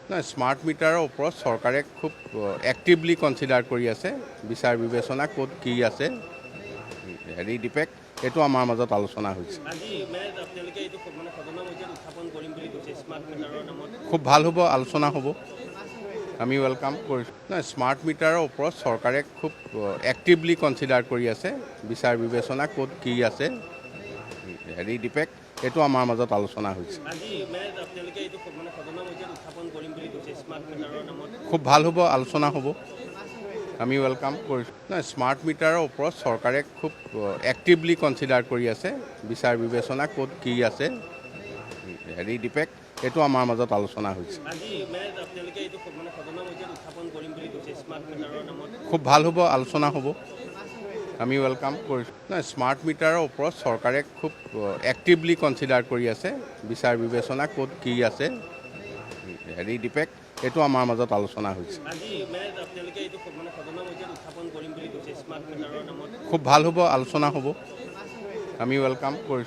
নাই স্মাৰ্ট মিটাৰৰ ওপৰত চৰকাৰে খুব এক্টিভলি কনচিডাৰ কৰি আছে বিচাৰ বিবেচনা ক'ত কি আছে হেৰি ডিফেক্ট এইটো আমাৰ মাজত আলোচনা হৈছে খুব ভাল হ'ব আলোচনা হ'ব আমি ৱেলকাম কৰিছোঁ নাই স্মাৰ্ট মিটাৰৰ ওপৰত চৰকাৰে খুব এক্টিভলি কনচিডাৰ কৰি আছে বিচাৰ বিবেচনা ক'ত কি আছে হেৰি ডিফেক্ট এইটো আমাৰ মাজত আলোচনা হৈছে খুব ভাল হ'ব আলোচনা হ'ব আমি ৱেলকাম কৰিছোঁ নাই স্মাৰ্ট মিটাৰৰ ওপৰত চৰকাৰে খুব এক্টিভলি কনচিডাৰ কৰি আছে বিচাৰ বিবেচনা ক'ত কি আছে হেৰি ডিফেক্ট এইটো আমাৰ মাজত আলোচনা হৈছে খুব ভাল হ'ব আলোচনা হ'ব আমি ৱেলকাম কৰিছোঁ নাই স্মাৰ্ট মিটাৰৰ ওপৰত চৰকাৰে খুব এক্টিভলি কনচিডাৰ কৰি আছে বিচাৰ বিবেচনা ক'ত কি আছে হেৰি ডিফেক্ট এইটো আমাৰ মাজত আলোচনা হৈছে খুব ভাল হ'ব আলোচনা হ'ব আমি ৱেলকাম কৰিছোঁ